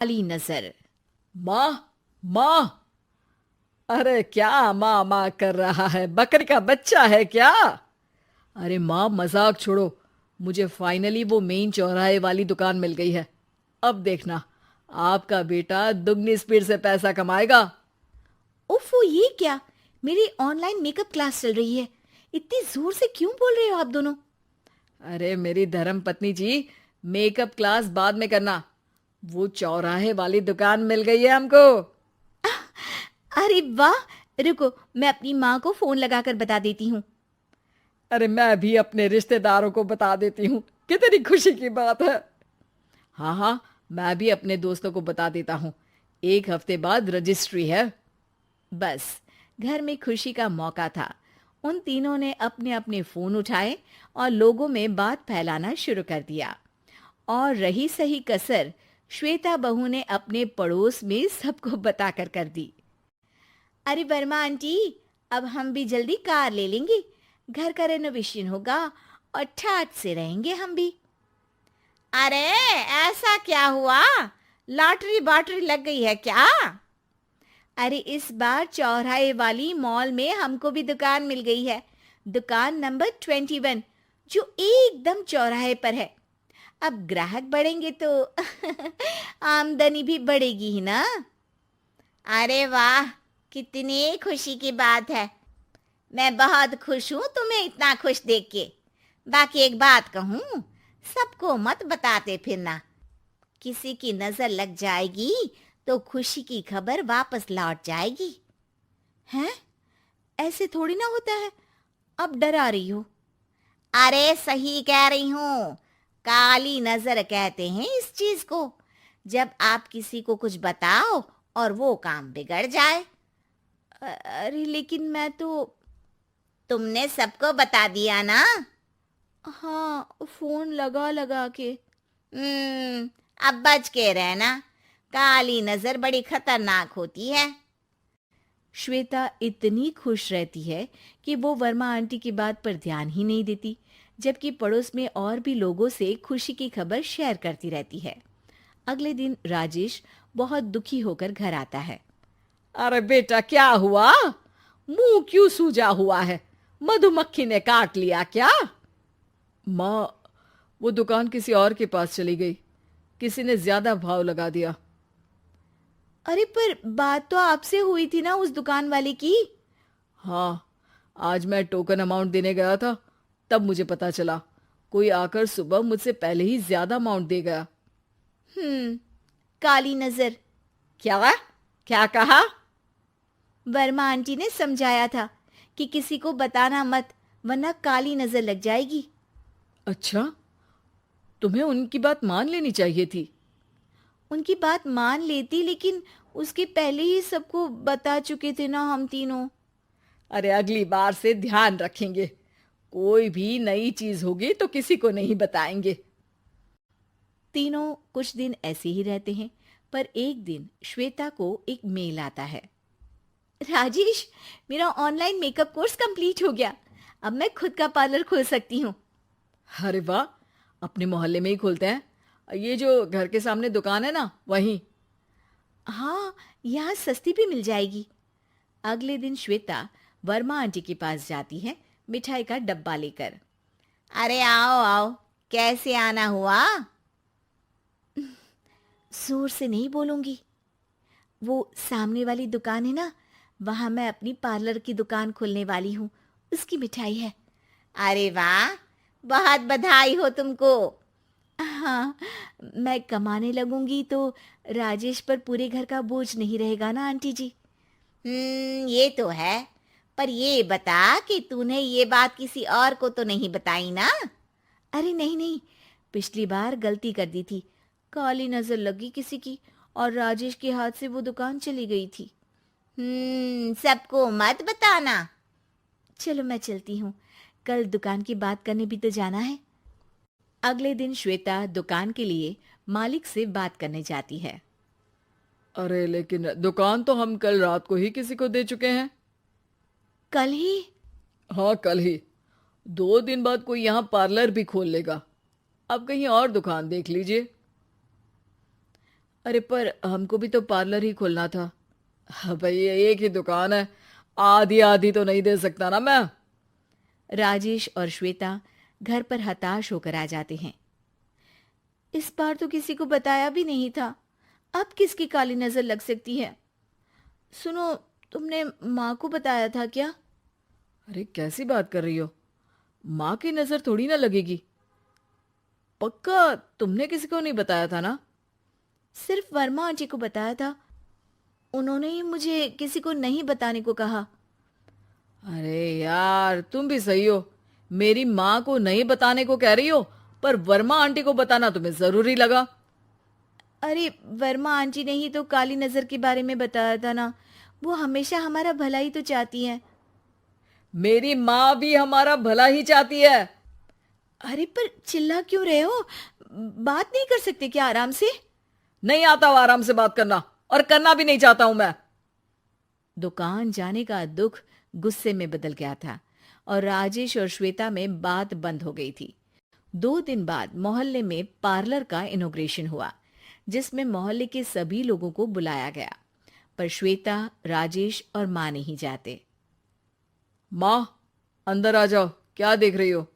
काली नजर। माँ, माँ। अरे क्या माँ माँ कर रहा है? बकरी का बच्चा है क्या? अरे माँ, मजाक छोड़ो। मुझे फाइनली वो मेन चौराहे वाली दुकान मिल गई है। अब देखना, आपका बेटा दुगनी स्पीड से पैसा कमाएगा। ओफो, ये क्या? मेरी ऑनलाइन मेकअप क्लास चल रही है। इतनी जोर से क्यों बोल रहे हो आप दोनों? अरे मेरी धर्म पत्नी जी, मेकअप क्लास बाद में करना। वो चौराहे वाली दुकान मिल गई है हमको। अरे वाह! रुको, मैं अपनी माँ को फोन लगाकर बता देती हूँ। अरे मैं भी अपने रिश्तेदारों को बता देती हूँ। कितनी खुशी की बात है। हाँ हाँ, मैं भी अपने दोस्तों को बता देता हूँ। 1 हफ्ते बाद रजिस्ट्री है। बस, घर में खुशी का मौका था। उन तीनों ने अपने अपने फोन उठाए और लोगों में बात फैलाना शुरू कर दिया। और रही सही कसर, श्वेता बहू ने अपने पड़ोस में सबको बताकर कर दी। अरे वर्मा आंटी, अब हम भी जल्दी कार ले लेंगे। घर का रेनोवेशन होगा और ठाट से रहेंगे हम भी। अरे, ऐसा क्या हुआ? लॉटरी बाटरी लग गई है क्या? अरे, इस बार चौराहे वाली मॉल में हमको भी दुकान मिल गई है। दुकान नंबर 21, जो एकदम चौराहे पर है। अब ग्राहक बढ़ेंगे तो आमदनी भी बढ़ेगी ही ना। अरे वाह, कितनी खुशी की बात है। मैं बहुत खुश हूँ तुम्हें इतना खुश देख के। बाकी एक बात कहूँ, सबको मत बताते फिरना। किसी की नजर लग जाएगी तो खुशी की खबर वापस लौट जाएगी। हैं? ऐसे थोड़ी ना होता है। अब डरा रही हो। अरे सही कह रही हूँ। काली नजर कहते हैं इस चीज को, जब आप किसी को कुछ बताओ और वो काम बिगड़ जाए। अरे लेकिन मैं तो। तुमने सबको बता दिया ना? हाँ, फोन लगा लगा के। अब बच के रहना। काली नजर बड़ी खतरनाक होती है। श्वेता इतनी खुश रहती है कि वो वर्मा आंटी की बात पर ध्यान ही नहीं देती, जबकि पड़ोस में और भी लोगों से खुशी की खबर शेयर करती रहती है। अगले दिन राजेश बहुत दुखी होकर घर आता है। अरे बेटा, क्या हुआ? मुंह क्यों सूजा हुआ है? मधुमक्खी ने काट लिया क्या? माँ, वो दुकान किसी और के पास चली गई। किसी ने ज्यादा भाव लगा दिया। अरे पर बात तो आपसे हुई थी ना उस दुकान वाले की। हाँ, आज मैं टोकन अमाउंट देने गया था, तब मुझे पता चला। कोई आकर सुबह मुझसे पहले ही ज्यादा अमाउंट दे गया। काली नजर। क्या? क्या कहा? वर्मा आंटी ने समझाया था कि किसी को बताना मत, वरना काली नजर लग जाएगी। अच्छा, तुम्हें उनकी बात मान लेनी चाहिए थी। उनकी बात मान लेती, लेकिन उसके पहले ही सबको बता चुके थे ना हम तीनों। अरे अगली बार से ध्यान रखेंगे। कोई भी नई चीज होगी तो किसी को नहीं बताएंगे। तीनों कुछ दिन ऐसे ही रहते हैं, पर एक दिन श्वेता को एक मेल आता है। राजेश, मेरा ऑनलाइन मेकअप कोर्स कंप्लीट हो गया। अब मैं खुद का पार्लर खोल सकती हूँ। अरे वाह, अपने मोहल्ले में ही खोलते हैं। ये जो घर के सामने दुकान है ना, वहीं। हाँ, यहाँ सस्ती भी मिल जाएगी। अगले दिन श्वेता वर्मा आंटी के पास जाती है, मिठाई का डब्बा लेकर। अरे आओ आओ, कैसे आना हुआ? जोर से नहीं बोलूंगी। वो सामने वाली दुकान है ना, वहां मैं अपनी पार्लर की दुकान खोलने वाली हूँ। उसकी मिठाई है। अरे वाह, बहुत बधाई हो तुमको। हाँ, मैं कमाने लगूंगी तो राजेश पर पूरे घर का बोझ नहीं रहेगा ना आंटी जी। ये तो है। पर ये बता कि तूने ये बात किसी और को तो नहीं बताई ना? अरे नहीं नहीं, पिछली बार गलती कर दी थी। काली नजर लगी किसी की और राजेश के हाथ से वो दुकान चली गई थी। सबको मत बताना। चलो मैं चलती हूँ, कल दुकान की बात करने भी तो जाना है। अगले दिन श्वेता दुकान के लिए मालिक से बात करने जाती है। अरे लेकिन दुकान तो हम कल रात को ही किसी को दे चुके हैं। कल ही? हाँ, कल ही। 2 दिन बाद कोई यहाँ पार्लर भी खोल लेगा। अब कहीं और दुकान देख लीजिए। अरे पर हमको भी तो पार्लर ही खोलना था। हाँ भाई, एक ही दुकान है, आधी आधी तो नहीं दे सकता ना मैं। राजेश और श्वेता घर पर हताश होकर आ जाते हैं। इस बार तो किसी को बताया भी नहीं था, अब किसकी काली नजर लग सकती है। सुनो, तुमने माँ को बताया था क्या? अरे कैसी बात कर रही हो, माँ की नजर थोड़ी ना लगेगी। पक्का तुमने किसी को नहीं बताया था ना? सिर्फ वर्मा आंटी को बताया था, उन्होंने ही मुझे किसी को नहीं बताने को कहा। अरे यार, तुम भी सही हो, मेरी माँ को नहीं बताने को कह रही हो, पर वर्मा आंटी को बताना तुम्हें जरूरी लगा। अरे वर्मा आंटी ने ही तो काली नजर के बारे में बताया था ना, वो हमेशा हमारा भला ही तो चाहती है। मेरी माँ भी हमारा भला ही चाहती है। अरे पर चिल्ला क्यों रहे हो? बात नहीं कर सकते क्या आराम से? नहीं आता वो आराम से बात करना, और करना भी नहीं चाहता हूं मैं। दुकान जाने का दुख गुस्से में बदल गया था और राजेश और श्वेता में बात बंद हो गई थी। 2 दिन बाद मोहल्ले में पार्लर का इनॉग्रेशन हुआ, जिसमें मोहल्ले के सभी लोगों को बुलाया गया, पर श्वेता, राजेश और माँ नहीं जाते। माँ, अंदर आ जाओ, क्या देख रही हो?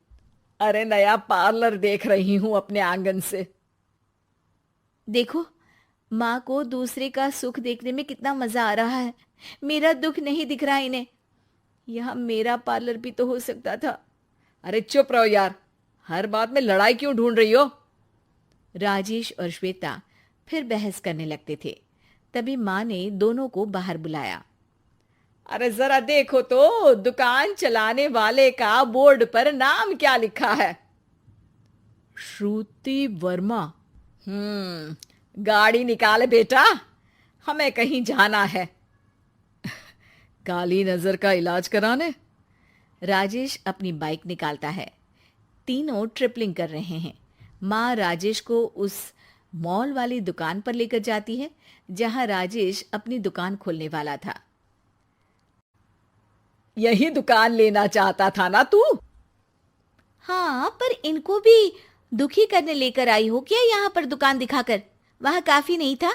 अरे नया पार्लर देख रही हूं अपने आंगन से। देखो, माँ को दूसरे का सुख देखने में कितना मजा आ रहा है, मेरा दुख नहीं दिख रहा इन्हें। यहाँ मेरा पार्लर भी तो हो सकता था। अरे चुप रहो यार, हर बात में लड़ाई क्यों ढूंढ रही हो? राजेश और श्वेता फिर बहस करने लगते थे। तभी माँ ने दोनों को बाहर बुलाया। अरे जरा देखो तो, दुकान चलाने वाले का बोर्ड पर नाम क्या लिखा है? श्रुति वर्मा। गाड़ी निकाले बेटा, हमें कहीं जाना है। काली नजर का इलाज कराने? राजेश अपनी बाइक निकालता है। तीनों ट्रिपलिंग कर रहे हैं। माँ राजेश को उस मॉल वाली दुकान पर लेकर जाती है जहां राजेश अपनी दुकान खोलने वाला था। यही दुकान लेना चाहता था ना तू? हाँ, पर इनको भी दुखी करने लेकर आई हो क्या यहाँ पर दुकान दिखाकर? वहां काफी नहीं था?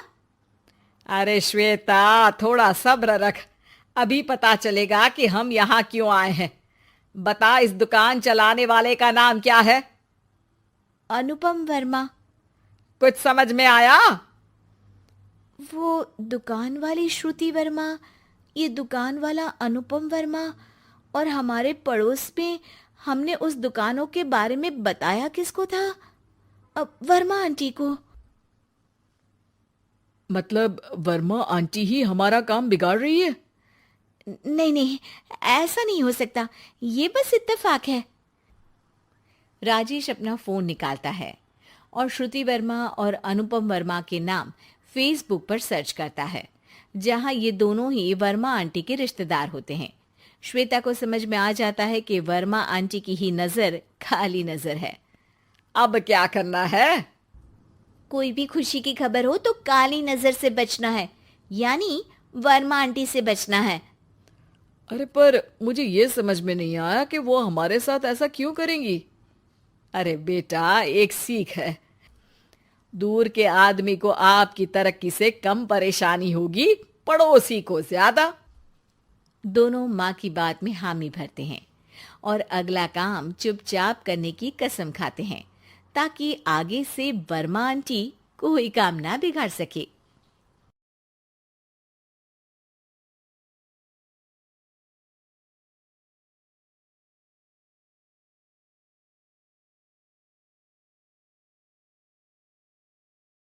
अरे श्वेता, थोड़ा सब्र रख, अभी पता चलेगा कि हम यहाँ क्यों आए हैं। बता, इस दुकान चलाने वाले का नाम क्या है? अनुपम वर्मा। कुछ समझ में आया? वो दुकान वाली श्रुति वर्मा, ये दुकान वाला अनुपम वर्मा, और हमारे पड़ोस में हमने उस दुकानों के बारे में बताया किसको था? अब वर्मा आंटी को। मतलब वर्मा आंटी ही हमारा काम बिगाड़ रही है? नहीं नहीं, ऐसा नहीं हो सकता, ये बस इत्तेफाक है। राजेश अपना फोन निकालता है और श्रुति वर्मा और अनुपम वर्मा के नाम फेसबुक पर सर्च करता है, जहां ये दोनों ही वर्मा आंटी के रिश्तेदार होते हैं। श्वेता को समझ में आ जाता है कि वर्मा आंटी की ही नजर काली नजर है। अब क्या करना है? कोई भी खुशी की खबर हो तो काली नजर से बचना है, यानी वर्मा आंटी से बचना है। अरे पर मुझे ये समझ में नहीं आया कि वो हमारे साथ ऐसा क्यों करेंगी। अरे बेटा, एक सीख है, दूर के आदमी को आपकी तरक्की से कम परेशानी होगी, पड़ोसी को ज्यादा। दोनों माँ की बात में हामी भरते हैं और अगला काम चुपचाप करने की कसम खाते हैं, ताकि आगे से वर्मा आंटी कोई काम ना बिगाड़ सके।